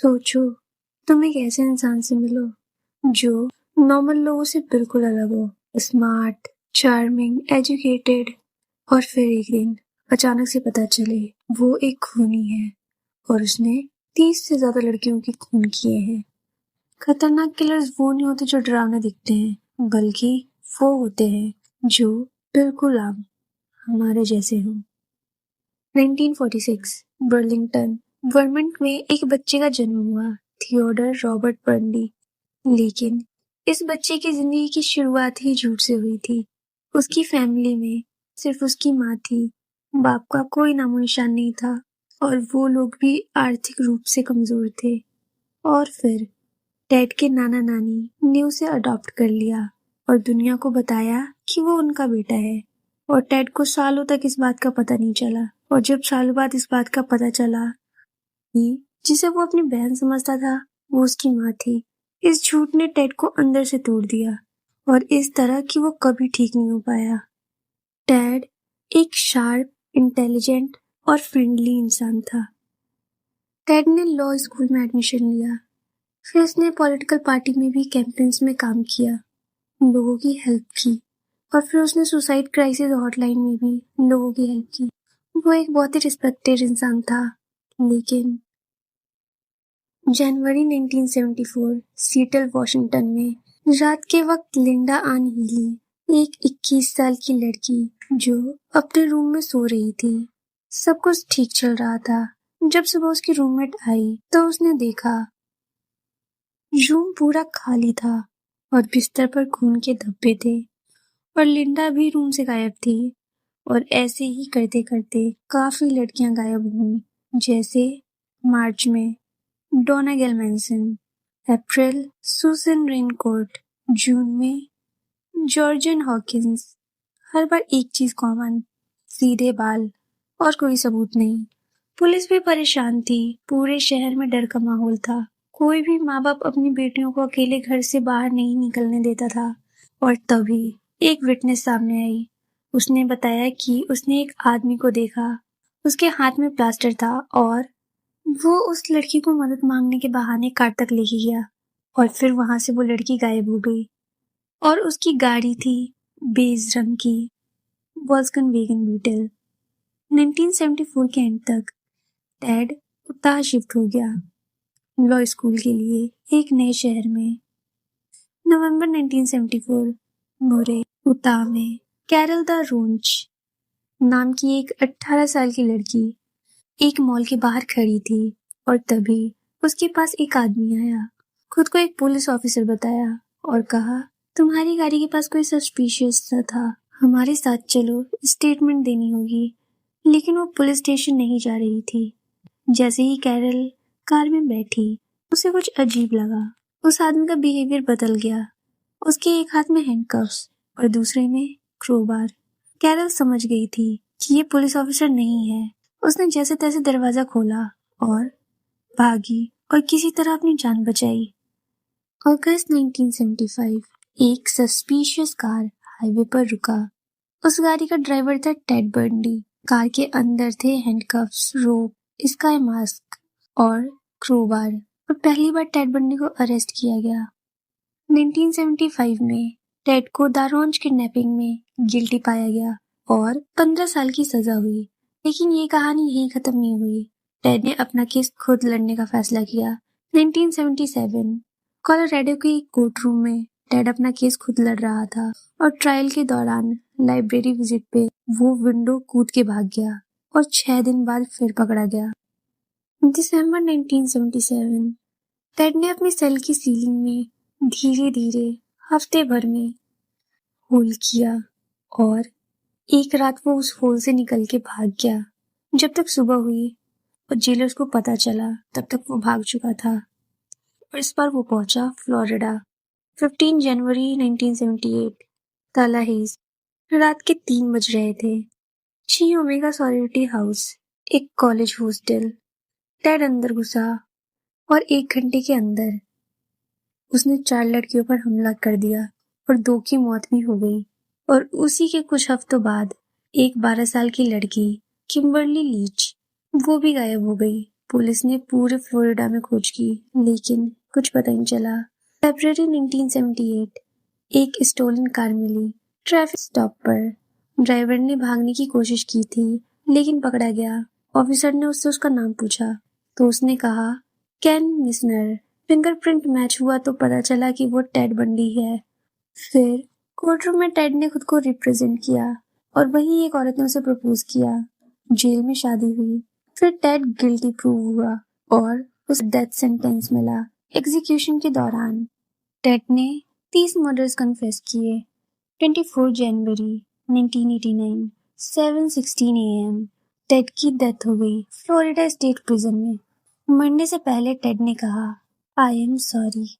सोचो, तुम एक ऐसे इंसान से मिलो जो नॉर्मल लोगों से बिल्कुल अलग हो, स्मार्ट, चार्मिंग, एजुकेटेड, और फिर एक दिन अचानक से पता चले वो एक खूनी है और उसने 30 से ज्यादा लड़कियों के खून किए हैं। खतरनाक किलर्स वो नहीं होते जो डरावने दिखते हैं, बल्कि वो होते हैं जो बिल्कुल आम हमारे जैसे हो। 1946 बर्लिंगटन, वर्मंट में एक बच्चे का जन्म हुआ, थियोडर रॉबर्ट बर्नली। लेकिन इस बच्चे की जिंदगी की शुरुआत ही झूठ से हुई थी। उसकी फैमिली में सिर्फ उसकी माँ थी, बाप का कोई नामो निशान नहीं था और वो लोग भी आर्थिक रूप से कमजोर थे। और फिर टेड के नाना नानी ने उसे अडॉप्ट कर लिया और दुनिया को बताया कि वो उनका बेटा है। और टेड को सालों तक इस बात का पता नहीं चला, और जब सालों बाद इस बात का पता चला कि जिसे वो अपनी बहन समझता था वो उसकी माँ थी, इस झूठ ने टेड को अंदर से तोड़ दिया और इस तरह कि वो कभी ठीक नहीं हो पाया। टेड एक शार्प, इंटेलिजेंट और फ्रेंडली इंसान था। टेड ने लॉ स्कूल में एडमिशन लिया, फिर उसने पॉलिटिकल पार्टी में भी कैंपेन्स में काम किया, लोगों की हेल्प की, और फिर उसने सुसाइड क्राइसिस हॉटलाइन में भी लोगों की हेल्प की। वो एक बहुत ही रिस्पेक्टेड इंसान था। लेकिन जनवरी 1974 सीटल वॉशिंगटन में रात के वक्त लिंडा आन हीली, एक 21 साल की लड़की जो अपने रूम में सो रही थी। सब कुछ ठीक चल रहा था। जब सुबह उसकी रूममेट आई तो उसने देखा रूम पूरा खाली था और बिस्तर पर खून के धब्बे थे और लिंडा भी रूम से गायब थी। और ऐसे ही करते करते काफी लड़कियां गायब हुई, जैसे मार्च में डोना गेलमेंसन, अप्रैल सुसन रेनकोर्ट, जून में जॉर्जन हॉकिंस। हर बार एक चीज कॉमन, सीधे बाल और कोई सबूत नहीं। पुलिस भी परेशान थी, पूरे शहर में डर का माहौल था। कोई भी माँ बाप अपनी बेटियों को अकेले घर से बाहर नहीं निकलने देता था। और तभी एक विटनेस सामने आई। उसने बताया कि उसने एक आदमी को देखा, उसके हाथ में प्लास्टर था और वो उस लड़की को मदद मांगने के बहाने कार तक लेके गया। और फिर वहां से वो लड़की गायब हो गई और उसकी गाड़ी थी बेज रंग की वॉल्क्सवैगन बीटल। 1974 के एंड तक टेड उताह शिफ्ट हो गया लॉ स्कूल के लिए एक नए शहर में। नवंबर 1974 मोरे उताह में कैरल द रोंच नाम की एक 18 साल की लड़की एक मॉल के बाहर खड़ी थी और तभी उसके पास एक आदमी आया, खुद को एक पुलिस ऑफिसर बताया और कहा, तुम्हारी गाड़ी के पास कोई सस्पिशियस था, हमारे साथ चलो, स्टेटमेंट देनी होगी। लेकिन वो पुलिस स्टेशन नहीं जा रही थी। जैसे ही कैरल कार में बैठी उसे कुछ अजीब लगा। उस आदमी का बिहेवियर बदल गया। उसके एक हाथ में हैंडकफ्स और दूसरे में क्रोबार। कैरल समझ गई थी कि ये पुलिस ऑफिसर नहीं है। उसने जैसे तैसे दरवाजा खोला और भागी और किसी तरह अपनी जान बचाई। अगस्त 1975 एक सस्पिशियस कार हाईवे पर रुका। उस गाड़ी का ड्राइवर था टेड बर्नली। कार के अंदर थे हैंडकफ्स, रोप, स्काई मास्क और क्रोबार। और पहली बार टेड बर्नली को अरेस्ट किया गया। 1975 में टेड को दारोंज किडनैपिंग में गिल्टी पाया गया और 15 साल की सजा हुई। लेकिन ये कहानी यहीं खत्म नहीं हुई। टेड ने अपना केस खुद लड़ने का फैसला किया। 1977 कोलोराडो के एक कोर्ट रूम में टेड अपना केस खुद लड़ रहा था और ट्रायल के दौरान लाइब्रेरी विजिट पे वो विंडो कूद के भाग गया और 6 दिन बाद फिर पकड़ा गया। दिसंबर 1977 टेड ने अपनी सेल की सीलिंग में धीरे धीरे हफ्ते भर में होल किया और एक रात वो उस होल से निकल के भाग गया। जब तक सुबह हुई और जेलर्स को पता चला तब तक वो भाग चुका था। और इस बार वो पहुंचा फ्लोरिडा। 15 जनवरी 1978 तालाहेज, रात के 3 बज रहे थे। ची ओमेगा सॉलिडिटी हाउस, एक कॉलेज हॉस्टल। टेड अंदर घुसा और 1 घंटे के अंदर उसने 4 लड़कियों पर हमला कर दिया और 2 की मौत भी हो गई। और उसी के कुछ हफ्तों बाद एक 12 साल की लड़की किम्बरली लीच, वो भी गायब हो गई। पुलिस ने पूरे फ्लोरिडा में खोज की, लेकिन कुछ पता नहीं चला। फरवरी 1978 एक स्टोलन कार मिली ट्रैफिक स्टॉप पर। ड्राइवर ने भागने की कोशिश की थी, लेकिन पकड़ा गया। ऑफिसर ने उससे उसका नाम पूछा तो उसने कहा केन मिशनर। फिंगरप्रिंट मैच हुआ तो पता चला कि वो टेड बंडी है। फिर कोर्टरूम में टेड ने खुद को रिप्रेजेंट किया और वही एक औरत ने उसे प्रपोज किया। जेल में शादी हुई। फिर टेड गिल्टी प्रूव हुआ और उसे डेथ सेंटेंस मिला। एग्जीक्यूशन के दौरान टेड ने 30 मर्डर्स कन्फेस किए। 24 जनवरी 1989 7:16 AM टेड की डेथ हो गई फ्लोरिडा स्टेट प्रिजन में। मरने से पहले टेड ने कहा आई एम सॉरी।